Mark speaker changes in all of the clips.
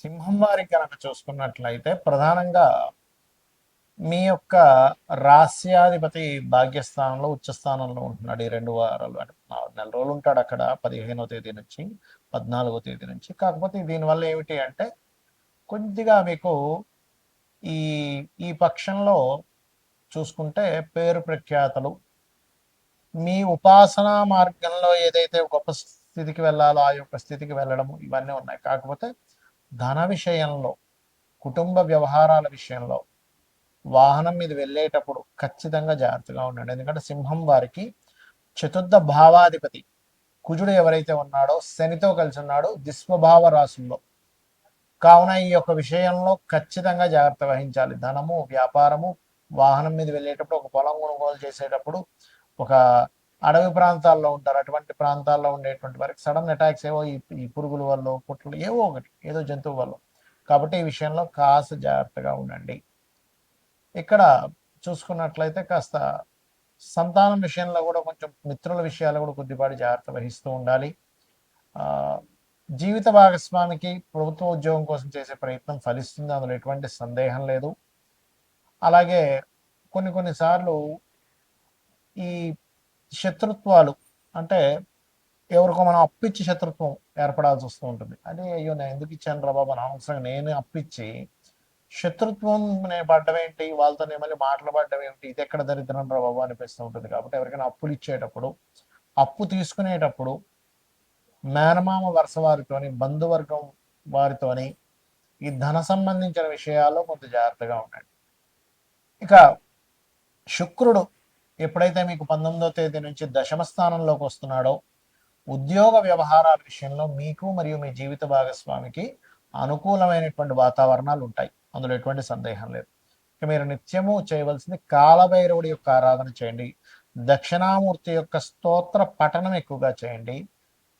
Speaker 1: సింహం వారి కనుక చూసుకున్నట్లయితే ప్రధానంగా మీ యొక్క రాస్యాధిపతి భాగ్యస్థానంలో ఉచ్చస్థానంలో ఉంటున్నాడు. ఈ 2 వారాలు అంటే 4 నెల రోజులు ఉంటాడు అక్కడ, 15వ తేదీ నుంచి 14వ తేదీ నుంచి. కాకపోతే దీనివల్ల ఏమిటి అంటే కొద్దిగా మీకు ఈ ఈ పక్షంలో చూసుకుంటే పేరు ప్రఖ్యాతలు, మీ ఉపాసనా మార్గంలో ఏదైతే గొప్ప స్థితికి వెళ్ళాలో ఆ యొక్క స్థితికి వెళ్ళడము ఇవన్నీ ఉన్నాయి. కాకపోతే ధన విషయంలో, కుటుంబ వ్యవహారాల విషయంలో, వాహనం మీద వెళ్ళేటప్పుడు ఖచ్చితంగా జాగ్రత్తగా ఉండండి. ఎందుకంటే సింహం వారికి చతుర్థ భావాధిపతి కుజుడు ఎవరైతే ఉన్నాడో శనితో కలిసి ఉన్నాడో దిస్వభావ రాశుల్లో. కావున ఈ యొక్క విషయంలో ఖచ్చితంగా జాగ్రత్త వహించాలి. ధనము, వ్యాపారము, వాహనం మీద వెళ్ళేటప్పుడు, ఒక పొలం కొనుగోలు చేసేటప్పుడు, ఒక అడవి ప్రాంతాల్లో ఉంటారు, అటువంటి ప్రాంతాల్లో ఉండేటువంటి వారికి సడన్ అటాక్స్ ఏవో ఈ పురుగుల వల్ల, పుట్లు ఏవో ఒకటి, ఏదో జంతువు వల్ల. కాబట్టి ఈ విషయంలో కాస్త జాగ్రత్తగా ఉండండి. ఇక్కడ చూసుకున్నట్లయితే కాస్త సంతానం విషయంలో కూడా కొంచెం మిత్రుల విషయాలు కూడా కొద్దిపాటి జాగ్రత్త వహిస్తూ ఉండాలి. జీవిత భాగస్వామికి ప్రభుత్వ ఉద్యోగం కోసం చేసే ప్రయత్నం ఫలిస్తుంది, అందులో ఎటువంటి సందేహం లేదు. అలాగే కొన్నిసార్లు ఈ శత్రుత్వాలు అంటే ఎవరికో మనం అప్పిచ్చి శత్రుత్వం ఏర్పడాల్సి వస్తూ ఉంటుంది. అదే అయ్యో నేను ఎందుకు ఇచ్చాను రా బాబు, అనవసరంగా నేను అప్పిచ్చి శత్రుత్వం నేను పడ్డం ఏంటి, వాళ్ళతో నేను మళ్ళీ మాటలు పడ్డం ఏమిటి, ఇది ఎక్కడ దరిద్రం రా బాబు అనిపిస్తూ ఉంటుంది. కాబట్టి ఎవరికైనా అప్పులు ఇచ్చేటప్పుడు, అప్పు తీసుకునేటప్పుడు మేనమామ వరుస వారితోని, బంధువర్గం వారితోని ఈ ధన సంబంధించిన విషయాల్లో కొంత జాగ్రత్తగా ఉండండి. ఇక శుక్రుడు ఎప్పుడైతే మీకు 19వ తేదీ నుంచి దశమ స్థానంలోకి వస్తున్నాడో ఉద్యోగ వ్యవహారాల విషయంలో మీకు మరియు మీ జీవిత భాగస్వామికి అనుకూలమైనటువంటి వాతావరణాలు ఉంటాయి, అందులో ఎటువంటి సందేహం లేదు. ఇక మీరు నిత్యము చేయవలసింది కాలభైరవుడి యొక్క ఆరాధన చేయండి, దక్షిణామూర్తి యొక్క స్తోత్ర పఠనం ఎక్కువగా చేయండి.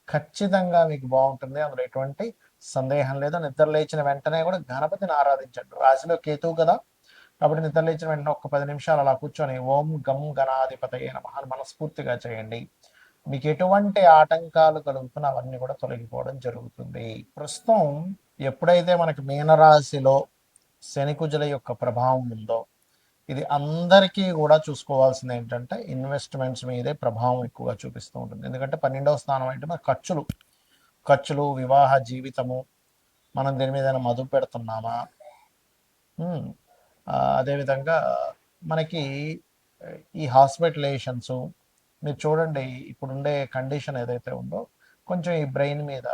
Speaker 1: ఖచ్చితంగా మీకు బాగుంటుంది, అందులో ఎటువంటి సందేహం లేదు. నిద్ర లేచిన వెంటనే కూడా గణపతిని ఆరాధించండి. రాశిలో కేతువు కదా, కాబట్టి నిద్ర లేచిన వెంటనే ఒక 10 నిమిషాలు అలా కూర్చొని ఓం గం గణాధిపతయే నమః మనస్ఫూర్తిగా చేయండి. మీకు ఎటువంటి ఆటంకాలు కలుగుతున్నా అవన్నీ కూడా తొలగిపోవడం జరుగుతుంది. ప్రస్తుతం ఎప్పుడైతే మనకి మీనరాశిలో శనికుజుల యొక్క ప్రభావం ఉందో, ఇది అందరికీ కూడా చూసుకోవాల్సింది ఏంటంటే ఇన్వెస్ట్మెంట్స్ మీదే ప్రభావం ఎక్కువగా చూపిస్తూ ఉంటుంది. ఎందుకంటే 12వ స్థానం అంటే మన ఖర్చులు, వివాహ జీవితము, మనం దేని మీద మదుపు పెడుతున్నామా, అదేవిధంగా మనకి ఈ హాస్పిటలైజేషన్స్, మీరు చూడండి ఇప్పుడుండే కండిషన్ ఏదైతే ఉందో కొంచెం ఈ బ్రెయిన్ మీద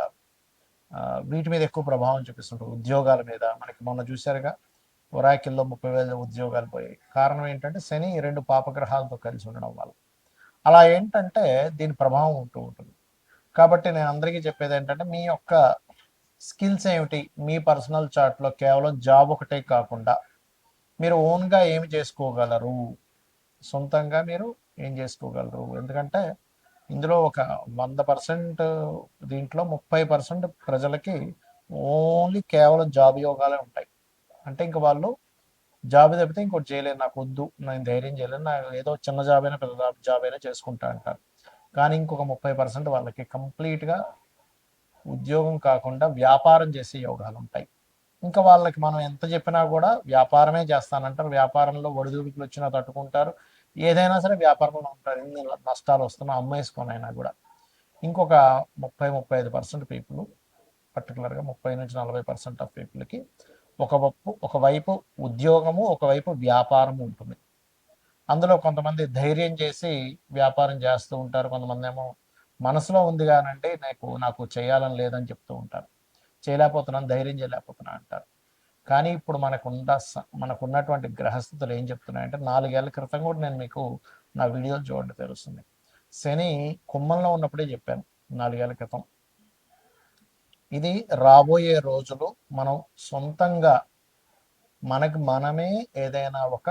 Speaker 1: వీటి మీద ఎక్కువ ప్రభావం చూపిస్తుంటుంది. ఉద్యోగాల మీద మనకి మొన్న చూశారుగా ఒరాకిల్లో 30,000 ఉద్యోగాలు పోయాయి. కారణం ఏంటంటే శని 2 పాపగ్రహాలతో కలిసి ఉండడం వల్ల. అలా ఏంటంటే దీని ప్రభావం ఉంటూ ఉంటుంది. కాబట్టి నేను అందరికీ చెప్పేది ఏంటంటే మీ యొక్క స్కిల్స్ ఏమిటి, మీ పర్సనల్ చార్ట్లో కేవలం జాబ్ ఒకటే కాకుండా మీరు ఓన్గా ఏమి చేసుకోగలరు, సొంతంగా మీరు ఏం చేసుకోగలరు. ఎందుకంటే ఇందులో ఒక 100% దీంట్లో 30% ప్రజలకి ఓన్లీ కేవలం జాబ్ యోగాలే ఉంటాయి. అంటే ఇంక వాళ్ళు జాబ్ తప్పితే ఇంకోటి చేయలేను, నాకు వద్దు, నేను ధైర్యం చేయలేను, నాకు ఏదో చిన్న జాబ్ అయినా పెద్ద జాబ్ అయినా చేసుకుంటా అంటారు. కానీ ఇంకొక 30% వాళ్ళకి కంప్లీట్గా ఉద్యోగం కాకుండా వ్యాపారం చేసే యోగాలు ఉంటాయి. ఇంకా వాళ్ళకి మనం ఎంత చెప్పినా కూడా వ్యాపారమే చేస్తానంటారు. వ్యాపారంలో ఒడిదుడుకులు వచ్చినా తట్టుకుంటారు, ఏదైనా సరే వ్యాపారంలో ఉంటారు. ఎన్ని నష్టాలు వస్తున్నా అమ్మేసుకొనైనా కూడా. ఇంకొక 30-35% పీపుల్, పర్టికులర్గా 30-40% ఆఫ్ పీపుల్కి ఒకవైపు ఉద్యోగము, ఒకవైపు వ్యాపారము ఉంటుంది. అందులో కొంతమంది ధైర్యం చేసి వ్యాపారం చేస్తూ ఉంటారు, కొంతమంది ఏమో మనసులో ఉంది కానండి నాకు చేయాలని లేదని చెప్తూ ఉంటారు, చేయలేకపోతున్నాను, ధైర్యం చేయలేకపోతున్నా అంటారు. కానీ ఇప్పుడు మనకున్నటువంటి గ్రహస్థితులు ఏం చెప్తున్నాయంటే 4 ఏళ్ల క్రితం కూడా నేను మీకు నా వీడియోలు చూడండి తెలుస్తుంది. శని కుంభంలో ఉన్నప్పుడే చెప్పాను 4 ఏళ్ల క్రితం. ఇది రాబోయే రోజులు మనం సొంతంగా మనకు మనమే ఏదైనా ఒక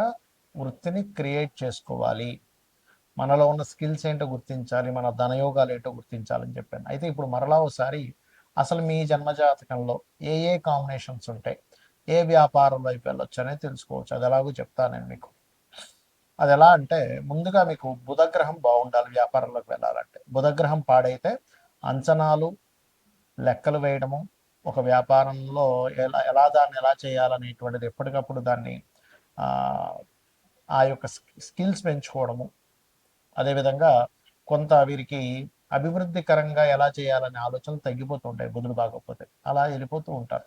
Speaker 1: వృత్తిని క్రియేట్ చేసుకోవాలి, మనలో ఉన్న స్కిల్స్ ఏంటో గుర్తించాలి, మన ధనయోగాలు ఏంటో గుర్తించాలని చెప్పాను. అయితే ఇప్పుడు మరలా ఒకసారి అసలు మీ జన్మజాతకంలో ఏ కాంబినేషన్స్ ఉంటాయి, ఏ వ్యాపారం వైపు వెళ్ళొచ్చు అనేది తెలుసుకోవచ్చు. అది ఎలాగో చెప్తాను నేను మీకు. అది ఎలా అంటే ముందుగా మీకు బుధగ్రహం బాగుండాలి. వ్యాపారంలోకి వెళ్ళాలంటే బుధగ్రహం పాడైతే అంచనాలు, లెక్కలు వేయడము, ఒక వ్యాపారంలో దాన్ని ఎలా చేయాలనేటువంటిది ఎప్పటికప్పుడు దాన్ని ఆ యొక్క స్కిల్స్ పెంచుకోవడము, అదేవిధంగా కొంత వీరికి అభివృద్ధికరంగా ఎలా చేయాలనే ఆలోచనలు తగ్గిపోతూ ఉంటాయి బుధుడు బాగోకపోతే, అలా వెళ్ళిపోతూ ఉంటారు.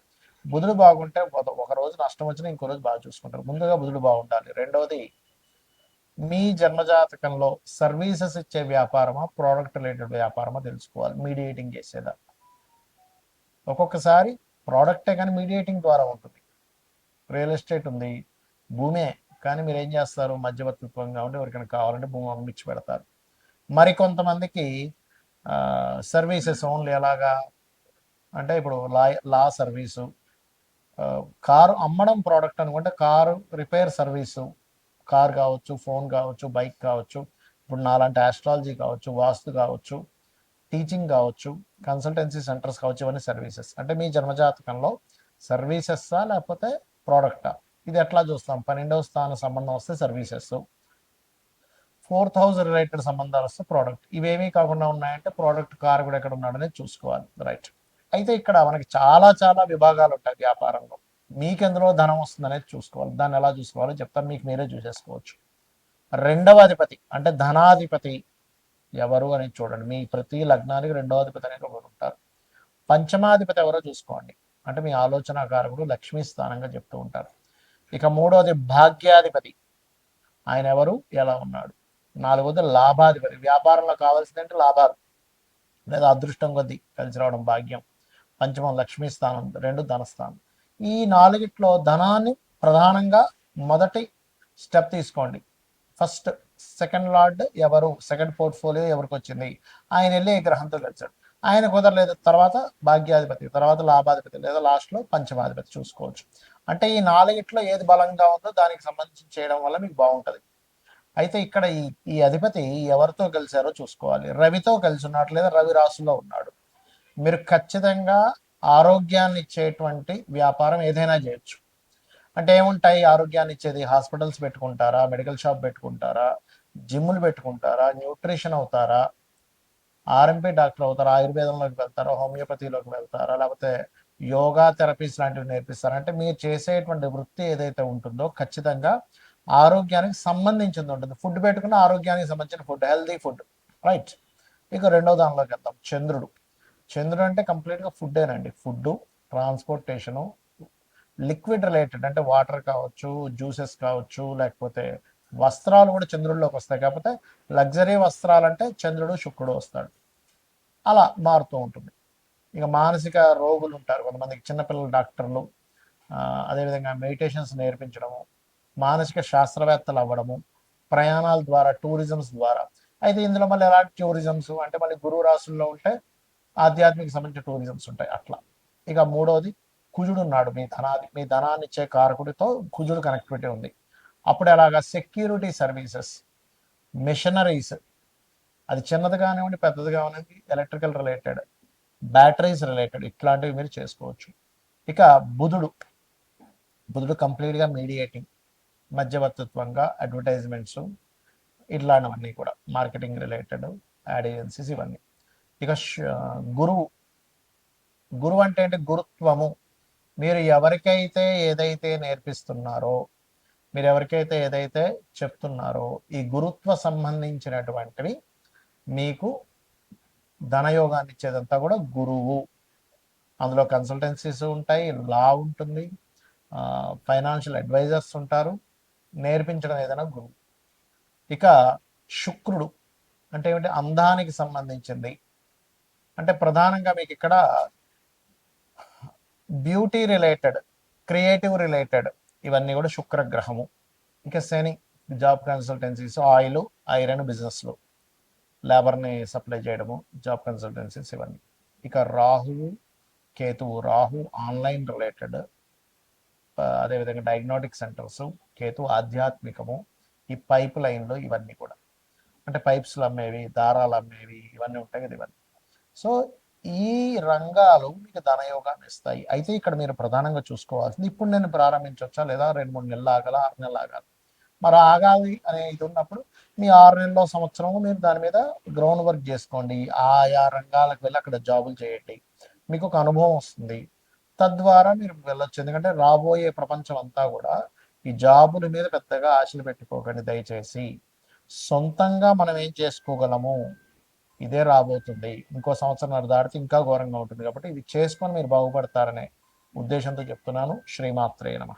Speaker 1: బుధుడు బాగుంటే ఒక రోజు నష్టం వచ్చినా ఇంకో రోజు బాగా చూసుకుంటారు. ముందుగా బుధుడు బాగుండాలి. రెండవది, మీ జన్మజాతకంలో సర్వీసెస్ ఇచ్చే వ్యాపారమా, ప్రోడక్ట్ రిలేటెడ్ వ్యాపారమా తెలుసుకోవాలి. మీడియేటింగ్ చేసేదా, ఒక్కొక్కసారి ప్రోడక్టే కానీ మీడియేటింగ్ ద్వారా ఉంటుంది. రియల్ ఎస్టేట్ ఉంది, భూమే, కానీ మీరు ఏం చేస్తారు, మధ్యవర్తిత్వంగా ఉండి ఎవరికైనా కావాలంటే భూమి అమ్మించి పెడతారు. మరికొంతమందికి సర్వీసెస్ ఓన్లీ ఎలాగా అంటే ఇప్పుడు లా సర్వీసు, కారు అమ్మడం ప్రోడక్ట్ అనుకుంటే కారు రిపేర్ సర్వీసు, కార్ కావచ్చు, ఫోన్ కావచ్చు, బైక్ కావచ్చు, ఇప్పుడు నాలాంటి ఆస్ట్రాలజీ కావచ్చు, వాస్తు కావచ్చు, టీచింగ్ కావచ్చు, కన్సల్టెన్సీ సెంటర్స్ కావచ్చు, ఇవన్నీ సర్వీసెస్. అంటే మీ జన్మజాతకంలో సర్వీసెస్సా లేకపోతే ప్రోడక్టా, ఇది ఎట్లా చూస్తాం? 12వ స్థాన సంబంధం వస్తే సర్వీసెస్, 4th హౌస్ రిలేటెడ్ సంబంధాలు వస్తే ప్రోడక్ట్. ఇవేమీ కాకుండా ఉన్నాయంటే ప్రోడక్ట్ కార్ కూడా ఎక్కడ ఉన్నాడనేది చూసుకోవాలి. రైట్. అయితే ఇక్కడ మనకి చాలా చాలా విభాగాలు ఉంటాయి వ్యాపారంలో. మీకు ఎందులో ధనం వస్తుంది అనేది చూసుకోవాలి. దాన్ని ఎలా చూసుకోవాలో చెప్తాను, మీకు మీరే చూసేసుకోవచ్చు. రెండవ అధిపతి అంటే ధనాధిపతి ఎవరు అనేది చూడండి. మీ ప్రతి లగ్నానికి రెండవ అధిపతి అనేది ఒకరు ఉంటారు. పంచమాధిపతి ఎవరో చూసుకోండి, అంటే మీ ఆలోచన కారకుడు, లక్ష్మీ స్థానంగా చెప్తూ ఉంటారు. ఇక మూడవది భాగ్యాధిపతి, ఆయన ఎవరు, ఎలా ఉన్నాడు. నాలుగవది లాభాధిపతి, వ్యాపారంలో కావాల్సిందంటే లాభాలు లేదా అదృష్టం కొద్దీ కలిసి రావడం, భాగ్యం. పంచమం లక్ష్మీ స్థానం, రెండు ధనస్థానం. ఈ నాలుగిట్లో ధనాన్ని ప్రధానంగా మొదటి స్టెప్ తీసుకోండి. ఫస్ట్ సెకండ్ లార్డ్ ఎవరు, సెకండ్ పోర్ట్ఫోలియో ఎవరికి వచ్చింది, ఆయన వెళ్ళి ఏ గ్రహంతో కలిసాడు, ఆయన కుదరలేదు తర్వాత భాగ్యాధిపతి, తర్వాత లాభాధిపతి, లేదా లాస్ట్లో పంచమాధిపతి చూసుకోవచ్చు. అంటే ఈ నాలుగిట్లో ఏది బలంగా ఉందో దానికి సంబంధించి చేయడం వల్ల మీకు బాగుంటుంది. అయితే ఇక్కడ ఈ అధిపతి ఎవరితో కలిశారో చూసుకోవాలి. రవితో కలిసి ఉన్నాడు లేదా రవి రాశిలో ఉన్నాడు. మీరు ఖచ్చితంగా ఆరోగ్యాన్ని ఇచ్చేటువంటి వ్యాపారం ఏదైనా చేయొచ్చు. అంటే ఏముంటాయి ఆరోగ్యాన్ని ఇచ్చేది? హాస్పిటల్స్ పెట్టుకుంటారా, మెడికల్ షాప్ పెట్టుకుంటారా, జిమ్లు పెట్టుకుంటారా, న్యూట్రిషన్ అవుతారా, ఆర్ఎంపీ డాక్టర్ అవుతారా, ఆయుర్వేదంలోకి వెళ్తారా, హోమియోపతిలోకి వెళ్తారా, లేకపోతే యోగా థెరపీస్ లాంటివి నేర్పిస్తారా? అంటే మీరు చేసేటువంటి వృత్తి ఏదైతే ఉంటుందో ఖచ్చితంగా ఆరోగ్యానికి సంబంధించింది ఉంటుంది. ఫుడ్ పెట్టుకున్న ఆరోగ్యానికి సంబంధించిన ఫుడ్, హెల్దీ ఫుడ్. రైట్. ఇక రెండో దానిలోకి వెళ్తాం, చంద్రుడు. చంద్రుడు అంటే కంప్లీట్గా ఫుడ్డేనండి. ఫుడ్, ట్రాన్స్పోర్టేషను, లిక్విడ్ రిలేటెడ్ అంటే వాటర్ కావచ్చు, జ్యూసెస్ కావచ్చు, లేకపోతే వస్త్రాలు కూడా చంద్రుడిలోకి వస్తాయి. కాకపోతే లగ్జరీ వస్త్రాలు అంటే చంద్రుడు శుక్రుడు వస్తాడు, అలా మారుతూ ఉంటుంది. ఇక మానసిక రోగులు ఉంటారు కొంతమందికి, చిన్నపిల్లల డాక్టర్లు, అదేవిధంగా మెడిటేషన్స్ నేర్పించడము, మానసిక శాస్త్రవేత్తలు అవ్వడము, ప్రయాణాల ద్వారా, టూరిజమ్స్ ద్వారా. అయితే ఇందులో మళ్ళీ ఎలాంటి టూరిజమ్స్ అంటే మళ్ళీ గురువు రాశుల్లో ఉంటే ఆధ్యాత్మిక సంబంధించిన టూరిజమ్స్ ఉంటాయి అట్లా. ఇక మూడవది కుజుడు ఉన్నాడు, మీ ధనాన్ని ఇచ్చే కారకుడితో కుజుడు కనెక్టివిటీ ఉంది. అప్పుడు ఎలాగా సెక్యూరిటీ సర్వీసెస్, మిషనరీస్, అది చిన్నది కానివ్వండి పెద్దది కానివ్వండి, ఎలక్ట్రికల్ రిలేటెడ్, బ్యాటరీస్ రిలేటెడ్, ఇట్లాంటివి మీరు చేసుకోవచ్చు. ఇక బుధుడు కంప్లీట్గా మీడియేటింగ్, మధ్యవర్తిత్వంగా అడ్వర్టైజ్మెంట్స్, ఇట్లాంటివన్నీ కూడా మార్కెటింగ్ రిలేటెడ్, యాడ్ ఏజెన్సీస్, ఇవన్నీ. ఇక గురువు అంటే ఏంటి? గురుత్వము. మీరు ఎవరికైతే ఏదైతే నేర్పిస్తున్నారో, మీరు ఎవరికైతే ఏదైతే చెప్తున్నారో, ఈ గురుత్వ సంబంధించినటువంటివి మీకు ధనయోగాన్ని ఇచ్చేదంతా కూడా గురువు. అందులో కన్సల్టెన్సీస్ ఉంటాయి, లా ఉంటుంది, ఫైనాన్షియల్ అడ్వైజర్స్ ఉంటారు, నేర్పించడం ఏదైనా గురువు. ఇక శుక్రుడు అంటే ఏమిటి? అందానికి సంబంధించింది. అంటే ప్రధానంగా మీకు ఇక్కడ బ్యూటీ రిలేటెడ్, క్రియేటివ్ రిలేటెడ్, ఇవన్నీ కూడా శుక్రగ్రహము. ఇక శని జాబ్ కన్సల్టెన్సీస్, ఆయిల్, ఐరన్ బిజినెస్లు, లేబర్ని సప్లై చేయడము, జాబ్ కన్సల్టెన్సీస్, ఇవన్నీ. ఇక రాహువు కేతువు, రాహు ఆన్లైన్ రిలేటెడ్, అదేవిధంగా డయాగ్నోటిక్ సెంటర్స్, కేతు ఆధ్యాత్మికము, ఈ పైప్ లైన్లు, ఇవన్నీ కూడా అంటే పైప్స్లు అమ్మేవి, దారాలు అమ్మేవి, ఇవన్నీ ఉంటాయి కదా, ఇవన్నీ. సో ఈ రంగాలు మీకు ధనయోగాన్ని ఇస్తాయి. అయితే ఇక్కడ మీరు ప్రధానంగా చూసుకోవాల్సింది, ఇప్పుడు నేను ప్రారంభించవచ్చా లేదా 2-3 నెలలు ఆగాల, 6 నెలలు ఆగాలి? మరి ఆగాలి అనే ఇది ఉన్నప్పుడు మీ 6 నెలలో, సంవత్సరము మీరు దాని మీద గ్రౌండ్ వర్క్ చేసుకోండి. ఆయా రంగాలకు వెళ్ళి అక్కడ జాబులు చేయండి, మీకు ఒక అనుభవం వస్తుంది. తద్వారా మీరు వెళ్ళొచ్చు. ఎందుకంటే రాబోయే ప్రపంచం అంతా కూడా ఈ జాబుల మీద పెద్దగా ఆశలు పెట్టుకోకండి దయచేసి. సొంతంగా మనం ఏం చేసుకోగలము, ఇదే రాబోతుంది. ఇంకో సంవత్సరంన్నర దాటితే ఇంకా ఘోరంగా ఉంటుంది. కాబట్టి ఇది చేసుకొని మీరు బాగుపడతారనే ఉద్దేశంతో చెప్తున్నాను. శ్రీమాత్రే నమః.